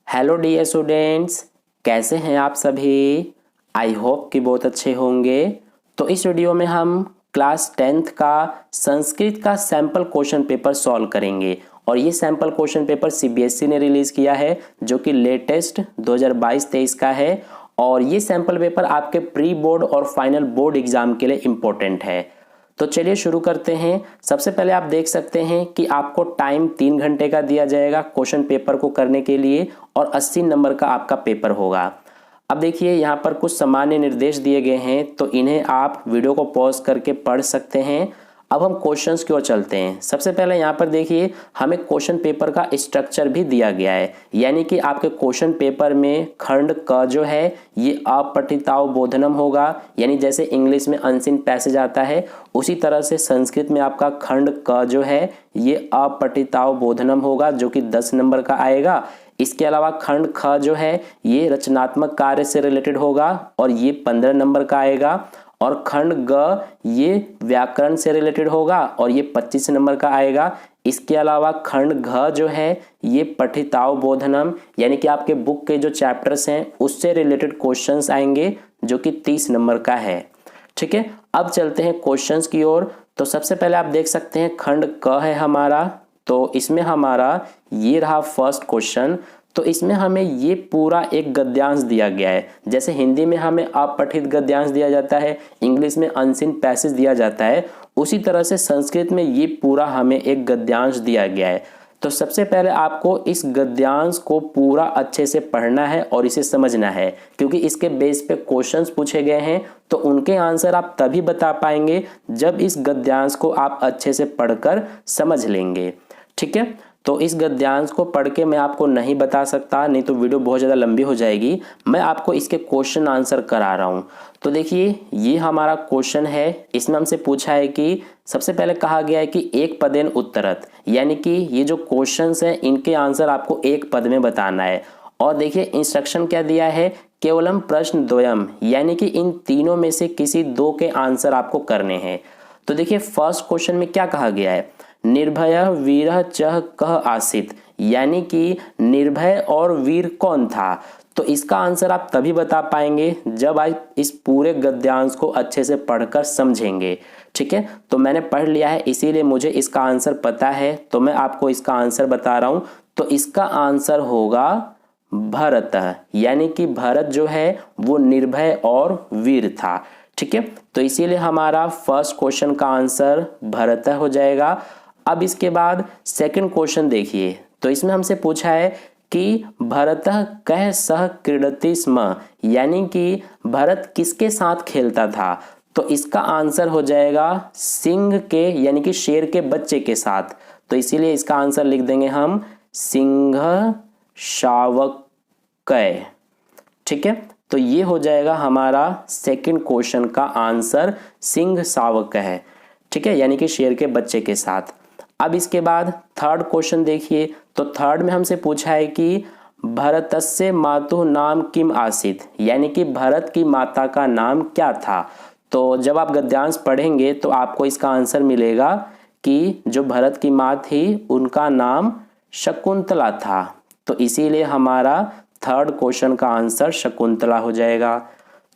Hello dear students, कैसे हैं आप सभी। आई होप कि बहुत अच्छे होंगे। तो इस वीडियो में हम क्लास 10th का संस्कृत का सैम्पल क्वेश्चन पेपर सॉल्व करेंगे। और ये सैम्पल क्वेश्चन पेपर सीबीएसई ने रिलीज़ किया है, जो कि लेटेस्ट 2022-23 का है। और ये सैम्पल पेपर आपके प्री बोर्ड और फाइनल बोर्ड एग्जाम के लिए इम्पोर्टेंट है। तो चलिए शुरू करते हैं। सबसे पहले आप देख सकते हैं कि आपको टाइम 3 घंटे का दिया जाएगा क्वेश्चन पेपर को करने के लिए, और 80 नंबर का आपका पेपर होगा। अब देखिए यहाँ पर कुछ सामान्य निर्देश दिए गए हैं, तो इन्हें आप वीडियो को पॉज करके पढ़ सकते हैं। अब हम क्वेश्चंस की ओर चलते हैं। सबसे पहले यहाँ पर देखिए हमें क्वेश्चन पेपर का स्ट्रक्चर भी दिया गया है, यानी कि आपके क्वेश्चन पेपर में खंड क जो है ये अपठितावबोधनम होगा, यानी जैसे इंग्लिश में अनसीन पैसेज आता है उसी तरह से संस्कृत में आपका खंड क जो है ये अपठितावबोधनम होगा, जो कि 10 नंबर का आएगा। इसके अलावा खंड ख जो है ये रचनात्मक कार्य से रिलेटेड होगा और ये 15 नंबर का आएगा। और खंड ग ये व्याकरण से रिलेटेड होगा और ये 25 नंबर का आएगा। इसके अलावा खंड घ जो है ये पठितावबोधनम, यानी कि आपके बुक के जो चैप्टर्स हैं उससे रिलेटेड क्वेश्चंस आएंगे, जो कि 30 नंबर का है। ठीक है, अब चलते हैं क्वेश्चंस की ओर। तो सबसे पहले आप देख सकते हैं खंड क है हमारा, तो इसमें हमारा ये रहा फर्स्ट क्वेश्चन। तो इसमें हमें ये पूरा एक गद्यांश दिया गया है। जैसे हिंदी में हमें अपठित गद्यांश दिया जाता है, इंग्लिश में अनसीन पैसेज दिया जाता है, उसी तरह से संस्कृत में ये पूरा हमें एक गद्यांश दिया गया है। तो सबसे पहले आपको इस गद्यांश को पूरा अच्छे से पढ़ना है और इसे समझना है, क्योंकि इसके बेस पे क्वेश्चंस पूछे गए हैं। तो उनके आंसर आप तभी बता पाएंगे जब इस गद्यांश को आप अच्छे से पढ़कर समझ लेंगे। ठीक है, तो इस गद्यांश को पढ़ के मैं आपको नहीं बता सकता, नहीं तो वीडियो बहुत ज़्यादा लंबी हो जाएगी। मैं आपको इसके क्वेश्चन आंसर करा रहा हूँ। तो देखिए ये हमारा क्वेश्चन है। इसमें हमसे पूछा है कि सबसे पहले कहा गया है कि एक पदेन उत्तरत, यानी कि ये जो क्वेश्चंस हैं इनके आंसर आपको एक पद में बताना है। और देखिए इंस्ट्रक्शन क्या दिया है, केवलम प्रश्न द्वयम, यानी कि इन तीनों में से किसी दो के आंसर आपको करने हैं। तो देखिए फर्स्ट क्वेश्चन में क्या कहा गया है, निर्भय वीर चह कह आसित, यानी कि निर्भय और वीर कौन था। तो इसका आंसर आप तभी बता पाएंगे जब आप इस पूरे गद्यांश को अच्छे से पढ़कर समझेंगे। ठीक है, तो मैंने पढ़ लिया है इसीलिए मुझे इसका आंसर पता है, तो मैं आपको इसका आंसर बता रहा हूं। तो इसका आंसर होगा भरत, यानी कि भरत जो है वो निर्भय और वीर था। ठीक है, तो इसीलिए हमारा फर्स्ट क्वेश्चन का आंसर भरत हो जाएगा। अब इसके बाद सेकंड क्वेश्चन देखिए। तो इसमें हमसे पूछा है कि भरतः कह सह क्रीडति स्म, यानी कि भरत किसके साथ खेलता था। तो इसका आंसर हो जाएगा सिंह के, यानी कि शेर के बच्चे के साथ। तो इसीलिए इसका आंसर लिख देंगे हम सिंह शावकय। ठीक है, तो ये हो जाएगा हमारा सेकंड क्वेश्चन का आंसर, सिंह शावक है। ठीक है, यानी कि शेर के बच्चे के साथ। अब इसके बाद थर्ड क्वेश्चन देखिए। तो थर्ड में हमसे पूछा है कि भरतस्य मातुः नाम किम आसीत, यानी कि भरत की माता का नाम क्या था। तो जब आप गद्यांश पढ़ेंगे तो आपको इसका आंसर मिलेगा कि जो भरत की माँ थी उनका नाम शकुंतला था। तो इसीलिए हमारा थर्ड क्वेश्चन का आंसर शकुंतला हो जाएगा।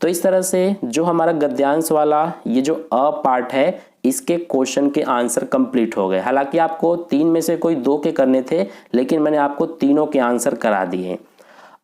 तो इस तरह से जो हमारा गद्यांश वाला ये जो अ पार्ट है इसके क्वेश्चन के आंसर कंप्लीट हो गए। हालांकि आपको 3 में से कोई 2 के करने थे, लेकिन मैंने आपको तीनों के आंसर करा दिए।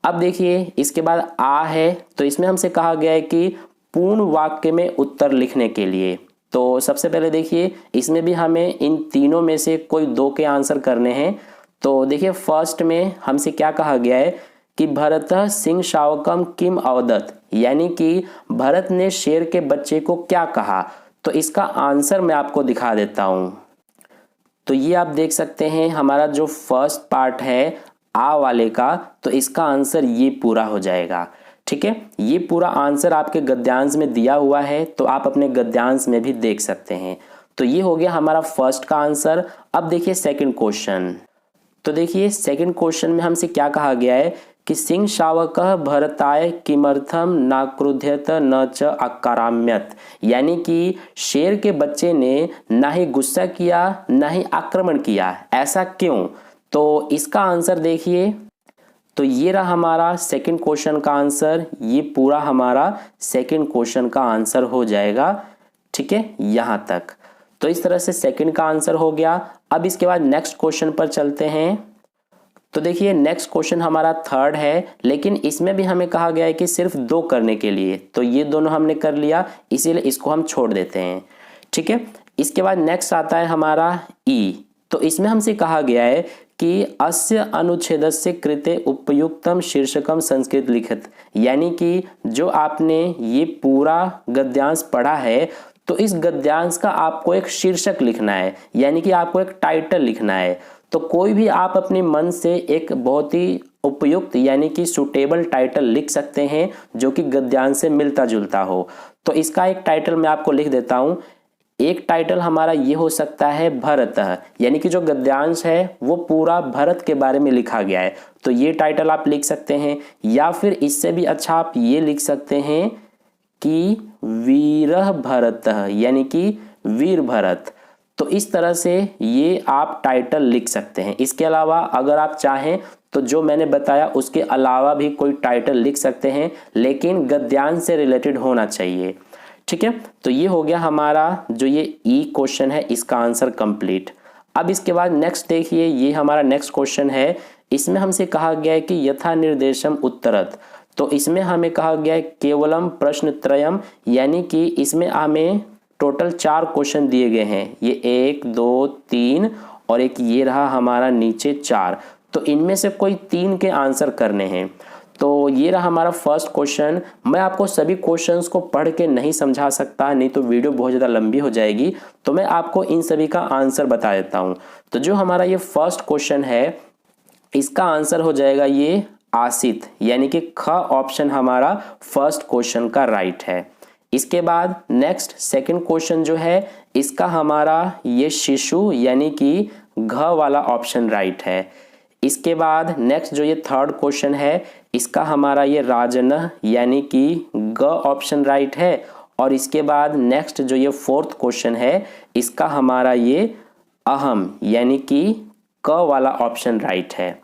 अब देखिए इसके बाद आ है। तो इसमें हमसे कहा गया है कि पूर्ण वाक्य में उत्तर लिखने के लिए। तो सबसे पहले देखिए इसमें भी हमें इन तीनों में से कोई 2 के आंसर करने हैं। तो देखिए फर्स्ट में हमसे क्या कहा गया है कि भरतः सिंह शावकम किम अवदत, यानी कि भरत ने शेर के बच्चे को क्या कहा। तो इसका आंसर मैं आपको दिखा देता हूं। तो ये आप देख सकते हैं हमारा जो फर्स्ट पार्ट है आ वाले का, तो इसका आंसर ये पूरा हो जाएगा। ठीक है, ये पूरा आंसर आपके गद्यांश में दिया हुआ है, तो आप अपने गद्यांश में भी देख सकते हैं। तो ये हो गया हमारा फर्स्ट का आंसर। अब देखिए सेकंड क्वेश्चन। तो देखिए सेकंड क्वेश्चन में हमसे क्या कहा गया है कि सिंह शावकः भरताय किमर्थम न क्रुध्यत न च आक्राम्यत, यानी कि शेर के बच्चे ने ना ही गुस्सा किया ना ही आक्रमण किया, ऐसा क्यों। तो इसका आंसर देखिए। तो ये रहा हमारा सेकंड क्वेश्चन का आंसर, ये पूरा हमारा सेकंड क्वेश्चन का आंसर हो जाएगा। ठीक है, यहाँ तक। तो इस तरह से सेकंड का आंसर हो गया। अब इसके बाद नेक्स्ट क्वेश्चन पर चलते हैं। तो देखिए नेक्स्ट क्वेश्चन हमारा थर्ड है, लेकिन इसमें भी हमें कहा गया है कि सिर्फ 2 करने के लिए, तो ये दोनों हमने कर लिया, इसीलिए इसको हम छोड़ देते हैं। ठीक है, इसके बाद नेक्स्ट आता है हमारा ई। तो इसमें हमसे कहा गया है कि अस्य अनुच्छेदस्य कृते उपयुक्तम शीर्षकम संस्कृत लिखित, यानी कि जो आपने ये पूरा गद्यांश पढ़ा है तो इस गद्यांश का आपको एक शीर्षक लिखना है, यानी कि आपको एक टाइटल लिखना है। तो कोई भी आप अपने मन से एक बहुत ही उपयुक्त यानी कि सूटेबल टाइटल लिख सकते हैं जो कि गद्यांश से मिलता जुलता हो। तो इसका एक टाइटल मैं आपको लिख देता हूं। एक टाइटल हमारा ये हो सकता है भरतः, यानी कि जो गद्यांश है वो पूरा भरत के बारे में लिखा गया है, तो ये टाइटल आप लिख सकते हैं। या फिर इससे भी अच्छा आप ये लिख सकते हैं कि वीरः भरतः, यानी कि वीर भरत। तो इस तरह से ये आप टाइटल लिख सकते हैं। इसके अलावा अगर आप चाहें तो जो मैंने बताया उसके अलावा भी कोई टाइटल लिख सकते हैं, लेकिन गद्यांश से रिलेटेड होना चाहिए। ठीक है, तो ये हो गया हमारा जो ये ई क्वेश्चन है, इसका आंसर कंप्लीट। अब इसके बाद नेक्स्ट देखिए, ये हमारा नेक्स्ट क्वेश्चन है। इसमें हमसे कहा गया है कि यथा निर्देशम उत्तरत। तो इसमें हमें कहा गया है केवलम प्रश्न त्रयम, यानी कि इसमें हमें टोटल 4 क्वेश्चन दिए गए हैं। ये 1 2 3 और एक ये रहा हमारा नीचे 4। तो इनमें से कोई 3 के आंसर करने हैं। तो ये रहा हमारा फर्स्ट क्वेश्चन। मैं आपको सभी क्वेश्चंस को पढ़ के नहीं समझा सकता, नहीं तो वीडियो बहुत ज़्यादा लंबी हो जाएगी, तो मैं आपको इन सभी का आंसर बता देता हूँ। तो जो हमारा ये फर्स्ट क्वेश्चन है, इसका आंसर हो जाएगा ये आसित, यानी कि ख ऑप्शन हमारा फर्स्ट क्वेश्चन का राइट है। इसके बाद नेक्स्ट सेकंड क्वेश्चन जो है, इसका हमारा ये शिशु यानी कि घ वाला ऑप्शन राइट है। इसके बाद नेक्स्ट जो ये थर्ड क्वेश्चन है, इसका हमारा ये राजन यानी कि ग ऑप्शन राइट है। और इसके बाद नेक्स्ट जो ये फोर्थ क्वेश्चन है, इसका हमारा ये अहम यानी कि क वाला ऑप्शन राइट है।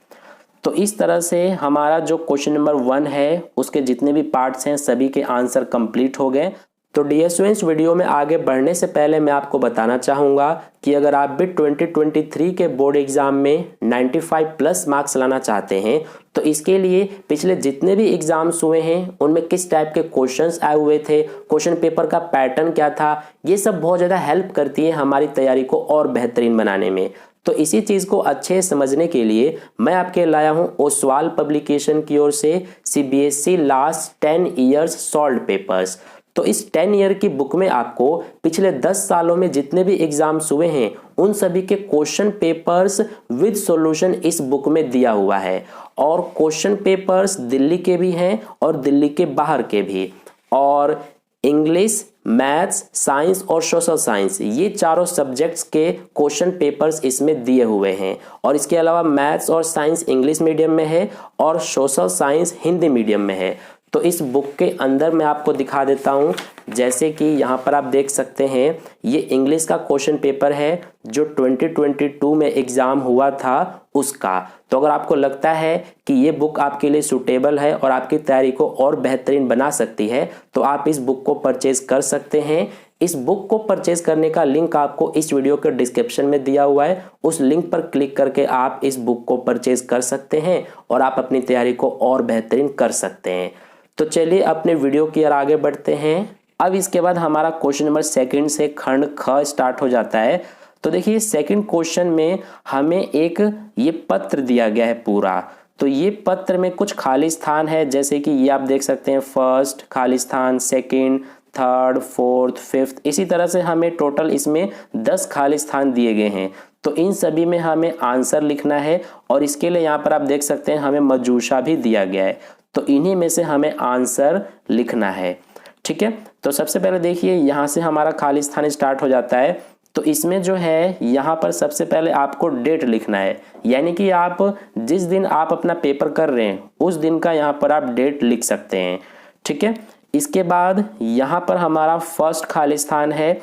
तो इस तरह से हमारा जो क्वेश्चन नंबर 1 है उसके जितने भी पार्ट्स हैं सभी के आंसर कंप्लीट हो गए। तो डियर स्टूडेंट्स, वीडियो में आगे बढ़ने से पहले मैं आपको बताना चाहूँगा कि अगर आप भी 2023 के बोर्ड एग्जाम में 95 प्लस मार्क्स लाना चाहते हैं तो इसके लिए पिछले जितने भी एग्जाम्स हुए हैं उनमें किस टाइप के क्वेश्चंस आए हुए थे, क्वेश्चन पेपर का पैटर्न क्या था, ये सब बहुत ज़्यादा हेल्प करती है हमारी तैयारी को और बेहतरीन बनाने में। तो इसी चीज़ को अच्छे समझने के लिए मैं आपके लाया हूँ ओसवाल पब्लिकेशन की ओर से CBSE last 10 years solved papers. तो इस 10 ईयर की बुक में आपको पिछले 10 सालों में जितने भी एग्जाम्स हुए हैं उन सभी के क्वेश्चन पेपर्स विद सॉल्यूशन इस बुक में दिया हुआ है। और क्वेश्चन पेपर्स दिल्ली के भी हैं और दिल्ली के बाहर के भी। और इंग्लिश, मैथ्स, साइंस और सोशल साइंस, ये चारों सब्जेक्ट्स के क्वेश्चन पेपर्स इसमें दिए हुए हैं। और इसके अलावा मैथ्स और साइंस इंग्लिश मीडियम में है और सोशल साइंस हिंदी मीडियम में है। तो इस बुक के अंदर मैं आपको दिखा देता हूँ, जैसे कि यहाँ पर आप देख सकते हैं ये इंग्लिश का क्वेश्चन पेपर है जो 2022 में एग्ज़ाम हुआ था उसका। तो अगर आपको लगता है कि ये बुक आपके लिए सूटेबल है और आपकी तैयारी को और बेहतरीन बना सकती है तो आप इस बुक को परचेज कर सकते हैं। इस बुक को परचेज करने का लिंक आपको इस वीडियो के डिस्क्रिप्शन में दिया हुआ है, उस लिंक पर क्लिक करके आप इस बुक को परचेज कर सकते हैं और आप अपनी तैयारी को और बेहतरीन कर सकते हैं। तो चलिए अपने वीडियो की ओर आगे बढ़ते हैं। अब इसके बाद हमारा क्वेश्चन नंबर 2 से खंड ख स्टार्ट हो जाता है। तो देखिए सेकंड क्वेश्चन में हमें एक ये पत्र दिया गया है पूरा। तो ये पत्र में कुछ खाली स्थान है, जैसे कि ये आप देख सकते हैं फर्स्ट खाली स्थान, सेकंड, थर्ड, फोर्थ, फिफ्थ, इसी तरह से हमें टोटल इसमें 10 खाली स्थान दिए गए हैं। तो इन सभी में हमें आंसर लिखना है और इसके लिए यहाँ पर आप देख सकते हैं हमें मजूशा भी दिया गया है। तो इन्हीं में से हमें आंसर लिखना है। ठीक है, तो सबसे पहले देखिए यहाँ से हमारा खाली स्थान स्टार्ट हो जाता है। तो इसमें जो है यहाँ पर सबसे पहले आपको डेट लिखना है, यानी कि आप जिस दिन आप अपना पेपर कर रहे हैं उस दिन का यहाँ पर आप डेट लिख सकते हैं। ठीक है, इसके बाद यहाँ पर हमारा फर्स्ट खाली स्थान है।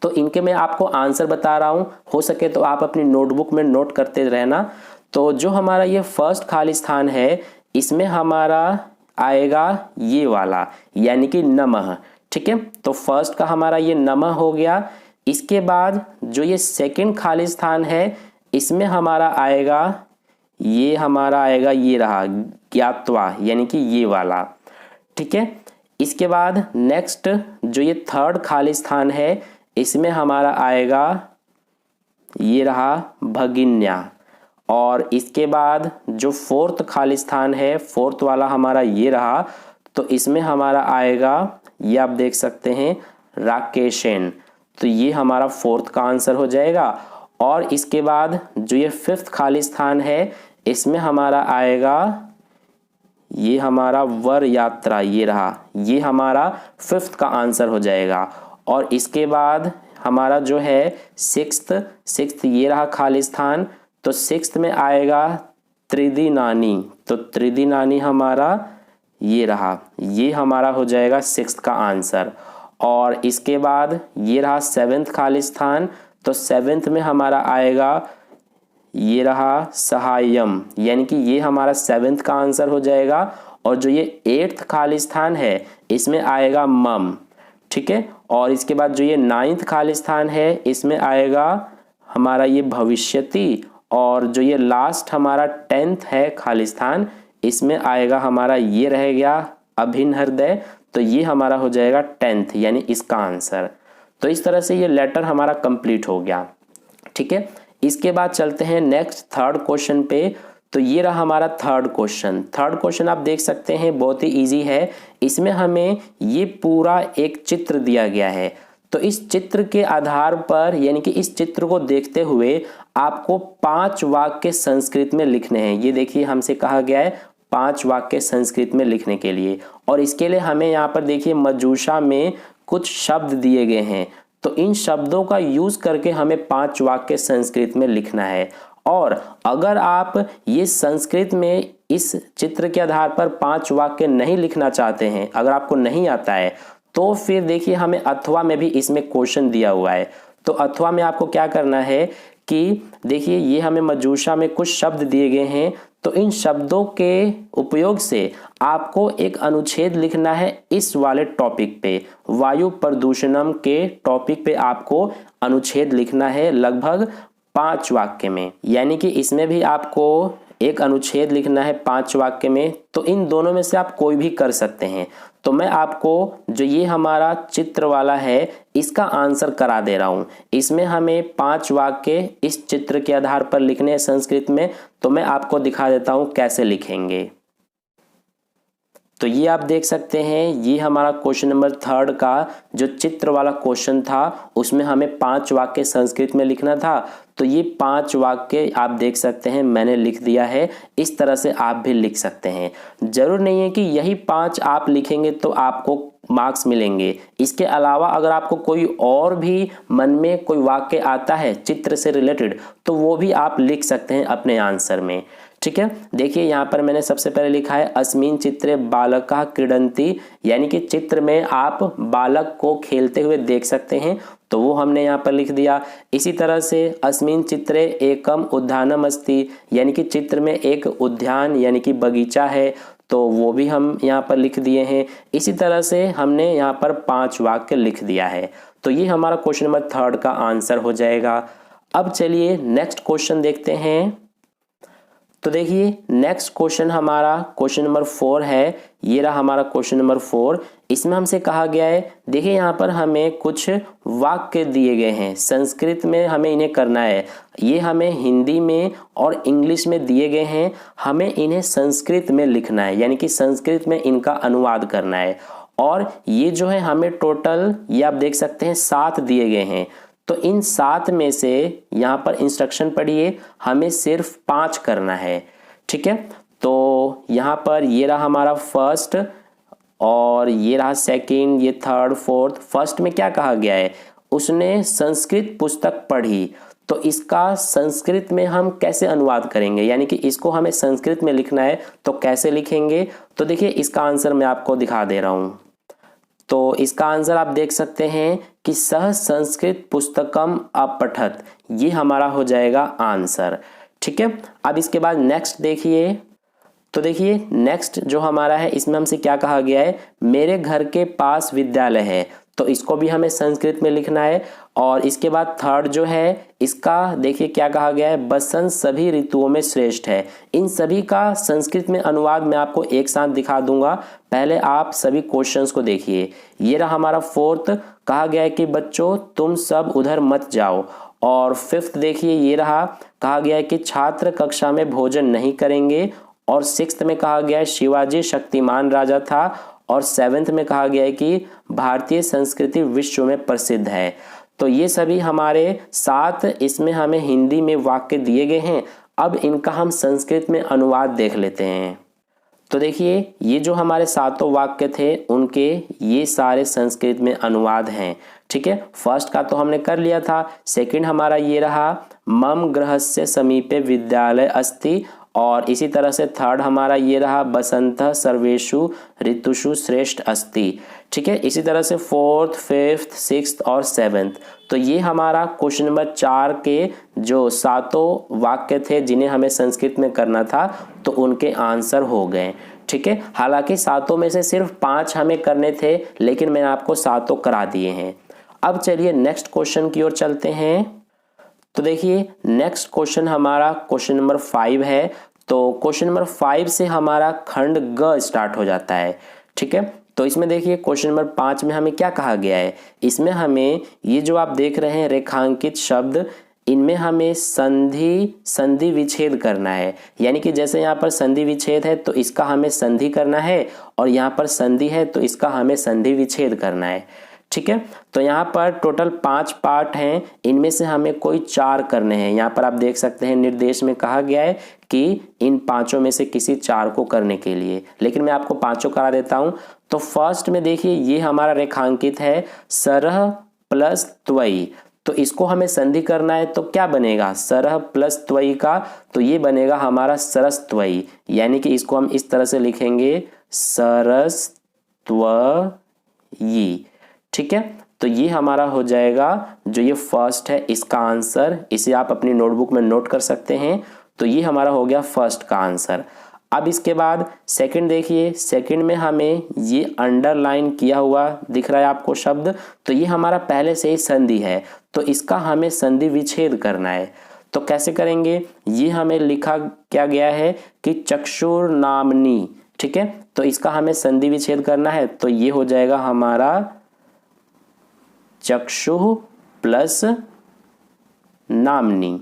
तो इनके मैं आपको आंसर बता रहा हूँ, हो सके तो आप अपनी नोटबुक में नोट करते रहना। तो जो हमारा ये फर्स्ट खाली स्थान है इसमें हमारा आएगा ये वाला यानी कि नमः। ठीक है, तो फर्स्ट का हमारा ये नमः हो गया। इसके बाद जो ये सेकंड खाली स्थान है इसमें हमारा आएगा ये रहा ज्ञात्वा यानी कि ये वाला। ठीक है, इसके बाद नेक्स्ट जो ये थर्ड खाली स्थान है इसमें हमारा आएगा ये रहा भगिन्या। और इसके बाद जो फोर्थ खाली स्थान है फोर्थ वाला हमारा ये रहा, तो इसमें हमारा आएगा ये आप देख सकते हैं राकेशन। तो ये हमारा फोर्थ का आंसर हो जाएगा। और इसके बाद जो ये फिफ्थ खाली स्थान है इसमें हमारा आएगा ये हमारा वर यात्रा, ये रहा, ये हमारा फिफ्थ का आंसर हो जाएगा। और इसके बाद हमारा जो है सिक्स्थ ये रहा खाली स्थान, तो सिक्स्थ में आएगा त्रिदिनानी। तो त्रिदिनानी हमारा ये रहा, ये हमारा हो जाएगा सिक्स्थ का आंसर। और इसके बाद ये रहा सेवेंथ खाली स्थान, तो सेवेंथ में हमारा आएगा ये रहा सहायम, यानी कि ये हमारा सेवेंथ का आंसर हो जाएगा। और जो ये एट्थ खाली स्थान है इसमें आएगा मम। ठीक है, और इसके बाद जो ये नाइन्थ खाली स्थान है इसमें आएगा हमारा ये भविष्यति। और जो ये लास्ट हमारा 10th है खाली स्थान इसमें आएगा हमारा ये रह गया अभिन्न हृदय। तो ये हमारा हो जाएगा 10th यानी इसका आंसर। तो इस तरह से ये लेटर हमारा कंप्लीट हो गया। ठीक है, इसके बाद चलते हैं नेक्स्ट थर्ड क्वेश्चन पे। तो ये रहा हमारा थर्ड क्वेश्चन आप देख सकते हैं बहुत ही इजी है। इसमें हमें ये पूरा एक चित्र दिया गया है। तो इस चित्र के आधार पर यानी कि इस चित्र को देखते हुए आपको 5 वाक्य संस्कृत में लिखने हैं। ये देखिए हमसे कहा गया है 5 वाक्य संस्कृत में लिखने के लिए। और इसके लिए हमें यहाँ पर देखिए मजूषा में कुछ शब्द दिए गए हैं। तो इन शब्दों का यूज करके हमें 5 वाक्य संस्कृत में लिखना है। और अगर आप ये संस्कृत में इस चित्र के आधार पर 5 वाक्य नहीं लिखना चाहते हैं, अगर आपको नहीं आता है, तो फिर देखिए हमें अथवा में भी इसमें क्वेश्चन दिया हुआ है। तो अथवा में आपको क्या करना है कि देखिए ये हमें मजूषा में कुछ शब्द दिए गए हैं। तो इन शब्दों के उपयोग से आपको एक अनुच्छेद लिखना है इस वाले टॉपिक पे, वायु प्रदूषणम के टॉपिक पे आपको अनुच्छेद लिखना है लगभग 5 वाक्य में। यानी कि इसमें भी आपको एक अनुच्छेद लिखना है 5 वाक्य में। तो इन दोनों में से आप कोई भी कर सकते हैं। तो मैं आपको जो ये हमारा चित्र वाला है इसका आंसर करा दे रहा हूं। इसमें हमें 5 वाक्य इस चित्र के आधार पर लिखने हैं संस्कृत में। तो मैं आपको दिखा देता हूं कैसे लिखेंगे। तो ये आप देख सकते हैं ये हमारा क्वेश्चन नंबर 3 का जो चित्र वाला क्वेश्चन था उसमें हमें 5 वाक्य संस्कृत में लिखना था। तो ये 5 वाक्य आप देख सकते हैं मैंने लिख दिया है। इस तरह से आप भी लिख सकते हैं। जरूर नहीं है कि यही 5 आप लिखेंगे तो आपको मार्क्स मिलेंगे। इसके अलावा अगर आपको कोई और भी मन में कोई वाक्य आता है चित्र से रिलेटेड तो वो भी आप लिख सकते हैं अपने आंसर में। ठीक है, देखिए यहाँ पर मैंने सबसे पहले लिखा है अस्मिन चित्रे बालकः क्रीडन्ति, यानी कि चित्र में आप बालक को खेलते हुए देख सकते हैं। तो वो हमने यहाँ पर लिख दिया। इसी तरह से अस्मिन चित्रे एकम उद्यानम अस्ति, यानी कि चित्र में एक उद्यान यानी कि बगीचा है। तो वो भी हम यहाँ पर लिख दिए हैं। इसी तरह से हमने यहाँ पर 5 वाक्य लिख दिया है। तो ये हमारा क्वेश्चन नंबर 3 का आंसर हो जाएगा। अब चलिए नेक्स्ट क्वेश्चन देखते हैं। तो देखिए नेक्स्ट क्वेश्चन हमारा क्वेश्चन नंबर 4 है। ये रहा हमारा क्वेश्चन नंबर 4। इसमें हमसे कहा गया है, देखिए यहाँ पर हमें कुछ वाक्य दिए गए हैं संस्कृत में, हमें इन्हें करना है। ये हमें हिंदी में और इंग्लिश में दिए गए हैं, हमें इन्हें संस्कृत में लिखना है, यानी कि संस्कृत में इनका अनुवाद करना है। और ये जो है हमें टोटल ये आप देख सकते हैं 7 दिए गए हैं। तो इन 7 में से यहाँ पर इंस्ट्रक्शन पढ़िए, हमें सिर्फ 5 करना है। ठीक है, तो यहाँ पर ये रहा हमारा फर्स्ट और ये रहा सेकंड, ये थर्ड, फोर्थ। फर्स्ट में क्या कहा गया है, उसने संस्कृत पुस्तक पढ़ी। तो इसका संस्कृत में हम कैसे अनुवाद करेंगे, यानी कि इसको हमें संस्कृत में लिखना है तो कैसे लिखेंगे। तो देखिए इसका आंसर मैं आपको दिखा दे रहा हूँ। तो इसका आंसर आप देख सकते हैं कि सह संस्कृत पुस्तकम अपठत, ये हमारा हो जाएगा आंसर। ठीक है। अब इसके बाद नेक्स्ट देखिए, तो देखिए नेक्स्ट जो हमारा है इसमें हमसे क्या कहा गया है, मेरे घर के पास विद्यालय है, तो इसको भी हमें संस्कृत में लिखना है। और इसके बाद थर्ड जो है इसका देखिए क्या कहा गया है, बसंत सभी ऋतुओं में श्रेष्ठ है। इन सभी का संस्कृत में अनुवाद मैं आपको एक साथ दिखा दूंगा, पहले आप सभी क्वेश्चंस को देखिए। ये रहा हमारा फोर्थ, कहा गया है कि बच्चों तुम सब उधर मत जाओ। और फिफ्थ देखिए ये रहा, कहा गया है कि छात्र कक्षा में भोजन नहीं करेंगे। और सिक्स्थ में कहा गया है शिवाजी शक्तिमान राजा था। और सेवेंथ में कहा गया है कि भारतीय संस्कृति विश्व में प्रसिद्ध है। तो ये सभी हमारे 7 इसमें हमें हिंदी में वाक्य दिए गए हैं। अब इनका हम संस्कृत में अनुवाद देख लेते हैं। तो देखिए ये जो हमारे 7 वाक्य थे उनके ये सारे संस्कृत में अनुवाद हैं। ठीक है, फर्स्ट का तो हमने कर लिया था। सेकंड हमारा ये रहा, मम गृहस्य समीपे विद्यालय अस्ति। और इसी तरह से थर्ड हमारा ये रहा, बसंतः सर्वेषु ऋतुषु श्रेष्ठ अस्ति। ठीक है, इसी तरह से फोर्थ, फिफ्थ, सिक्स्थ और सेवेंथ। तो ये हमारा क्वेश्चन नंबर 4 के जो 7 वाक्य थे जिन्हें हमें संस्कृत में करना था, तो उनके आंसर हो गए। ठीक है, हालांकि 7 में से सिर्फ 5 हमें करने थे, लेकिन मैंने आपको 7 करा दिए हैं। अब चलिए नेक्स्ट क्वेश्चन की ओर चलते हैं। तो देखिए नेक्स्ट क्वेश्चन हमारा क्वेश्चन नंबर 5 है। तो क्वेश्चन नंबर 5 से हमारा खंड ग स्टार्ट हो जाता है। ठीक है, तो इसमें देखिए क्वेश्चन नंबर 5 में हमें क्या कहा गया है, इसमें हमें ये जो आप देख रहे हैं रेखांकित शब्द, इनमें हमें संधि विच्छेद करना है। यानी कि जैसे यहाँ पर संधि विच्छेद है तो इसका हमें संधि करना है, और यहाँ पर संधि है तो इसका हमें संधि विच्छेद करना है। ठीक है, तो यहाँ पर टोटल 5 पार्ट हैं, इनमें से हमें कोई 4 करने हैं। यहाँ पर आप देख सकते हैं निर्देश में कहा गया है कि इन 5 में से किसी 4 को करने के लिए, लेकिन मैं आपको 5 करा देता हूँ। तो फर्स्ट में देखिए ये हमारा रेखांकित है सरह प्लस त्वयी, तो इसको हमें संधि करना है। तो क्या बनेगा सरह प्लस त्वयी का, तो ये बनेगा हमारा सरस त्वयी। यानी कि इसको हम इस तरह से लिखेंगे सरस त्वयी। ठीक है, तो ये हमारा हो जाएगा जो ये फर्स्ट है इसका आंसर, इसे आप अपनी नोटबुक में नोट कर सकते हैं। तो ये हमारा हो गया फर्स्ट का आंसर। अब इसके बाद सेकंड देखिए, सेकंड में हमें ये अंडरलाइन किया हुआ दिख रहा है आपको शब्द, तो ये हमारा पहले से ही संधि है, तो इसका हमें संधि विच्छेद करना है। तो कैसे करेंगे, ये हमें लिखा क्या गया है कि चक्षुर नामनी। ठीक है, तो इसका हमें संधि विच्छेद करना है, तो ये हो जाएगा हमारा चक्षु प्लस नामनी।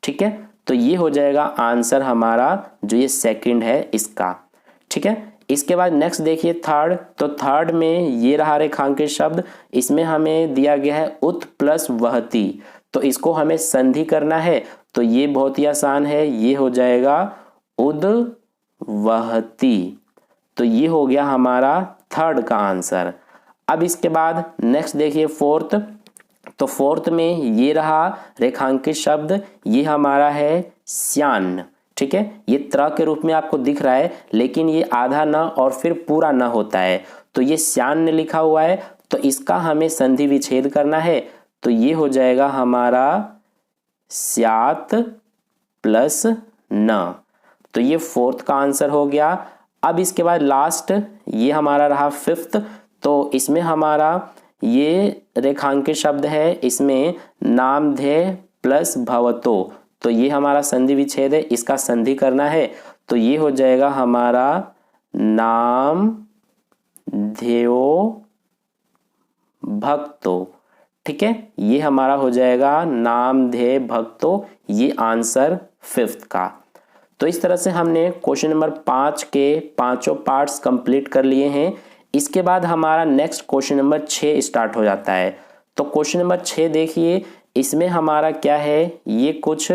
ठीक है, तो ये हो जाएगा आंसर हमारा जो ये सेकंड है इसका। ठीक है, इसके बाद नेक्स्ट देखिए थर्ड। तो थर्ड में ये रहा रेखांकित शब्द, इसमें हमें दिया गया है उत प्लस वहती, तो इसको हमें संधि करना है। तो ये बहुत ही आसान है, ये हो जाएगा उद वहती। तो ये हो गया हमारा थर्ड का आंसर। अब इसके बाद नेक्स्ट देखिए फोर्थ। तो फोर्थ में ये रहा रेखांकित शब्द, ये हमारा है श्यान। ठीक है, ये त्र के रूप में आपको दिख रहा है, लेकिन ये आधा न और फिर पूरा न होता है, तो ये श्यान लिखा हुआ है, तो इसका हमें संधि विच्छेद करना है। तो ये हो जाएगा हमारा स्यात प्लस न। तो ये फोर्थ का आंसर हो गया। अब इसके बाद लास्ट ये हमारा रहा फिफ्थ। तो इसमें हमारा ये रेखांकित शब्द है, इसमें नामधेय प्लस भवतो, तो ये हमारा संधि विच्छेद है, इसका संधि करना है। तो ये हो जाएगा हमारा नाम ध्येयो भक्तो। ठीक है, ये हमारा हो जाएगा नामधेय भक्तो, ये आंसर फिफ्थ का। तो इस तरह से हमने क्वेश्चन नंबर 5 के 5 पार्ट्स कंप्लीट कर लिए हैं। इसके बाद हमारा नेक्स्ट क्वेश्चन नंबर 6 स्टार्ट हो जाता है। तो क्वेश्चन नंबर 6 देखिए, इसमें हमारा क्या है, ये कुछ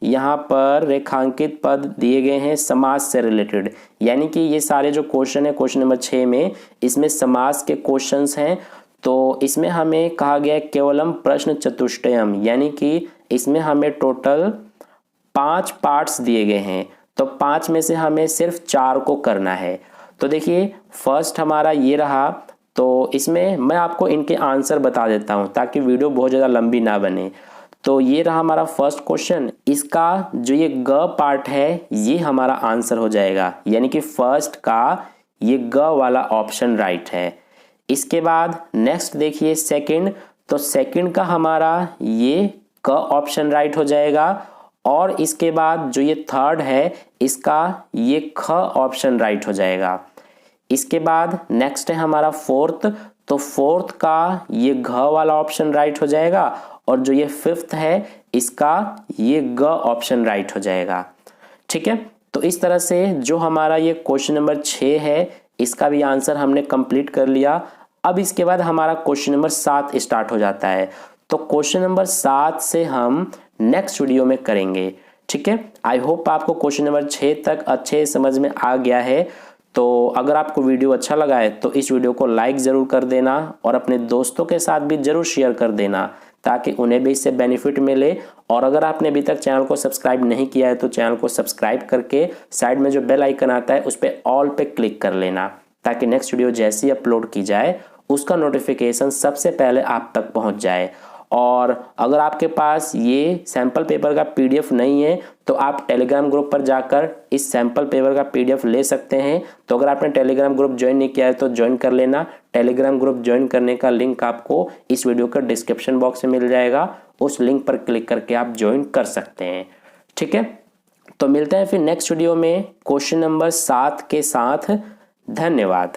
यहाँ पर रेखांकित पद दिए गए हैं समास से रिलेटेड। यानी कि ये सारे जो क्वेश्चन है क्वेश्चन नंबर 6 में, इसमें समास के क्वेश्चंस हैं। तो इसमें हमें कहा गया है केवलम प्रश्न चतुष्टयम, यानी कि इसमें हमें टोटल 5 पार्ट्स दिए गए हैं। तो 5 में से हमें सिर्फ 4 को करना है। तो देखिए फर्स्ट हमारा ये रहा, तो इसमें मैं आपको इनके आंसर बता देता हूँ ताकि वीडियो बहुत ज़्यादा लंबी ना बने। तो ये रहा हमारा फर्स्ट क्वेश्चन। इसका जो ये ग पार्ट है ये हमारा आंसर हो जाएगा, यानी कि फर्स्ट का ये ग वाला ऑप्शन राइट है। इसके बाद नेक्स्ट देखिए सेकंड, तो सेकंड का हमारा ये क ऑप्शन राइट हो जाएगा। और इसके बाद जो ये थर्ड है इसका ये ख ऑप्शन राइट हो जाएगा। इसके बाद नेक्स्ट है हमारा फोर्थ, तो फोर्थ का ये घ वाला ऑप्शन राइट हो जाएगा। और जो ये फिफ्थ है इसका ये ग ऑप्शन राइट हो जाएगा। ठीक है, तो इस तरह से जो हमारा ये क्वेश्चन नंबर 6 है इसका भी आंसर हमने कंप्लीट कर लिया। अब इसके बाद हमारा क्वेश्चन नंबर 7 स्टार्ट हो जाता है। तो क्वेश्चन नंबर 7 से हम नेक्स्ट वीडियो में करेंगे। ठीक है, आई होप आपको क्वेश्चन नंबर 6 तक अच्छे समझ में आ गया है। तो अगर आपको वीडियो अच्छा लगा है तो इस वीडियो को लाइक ज़रूर कर देना और अपने दोस्तों के साथ भी ज़रूर शेयर कर देना ताकि उन्हें भी इससे बेनिफिट मिले। और अगर आपने अभी तक चैनल को सब्सक्राइब नहीं किया है तो चैनल को सब्सक्राइब करके साइड में जो बेल आइकन आता है उस पर ऑल पे क्लिक कर लेना ताकि नेक्स्ट वीडियो जैसी अपलोड की जाए उसका नोटिफिकेशन सबसे पहले आप तक पहुंच जाए। और अगर आपके पास ये सैम्पल पेपर का पीडीएफ नहीं है तो आप टेलीग्राम ग्रुप पर जाकर इस सैम्पल पेपर का पीडीएफ ले सकते हैं। तो अगर आपने टेलीग्राम ग्रुप ज्वाइन नहीं किया है तो ज्वाइन कर लेना। टेलीग्राम ग्रुप ज्वाइन करने का लिंक आपको इस वीडियो का डिस्क्रिप्शन बॉक्स में मिल जाएगा, उस लिंक पर क्लिक करके आप ज्वाइन कर सकते हैं। ठीक है, तो मिलते हैं फिर नेक्स्ट वीडियो में क्वेश्चन नंबर 7 के साथ। धन्यवाद।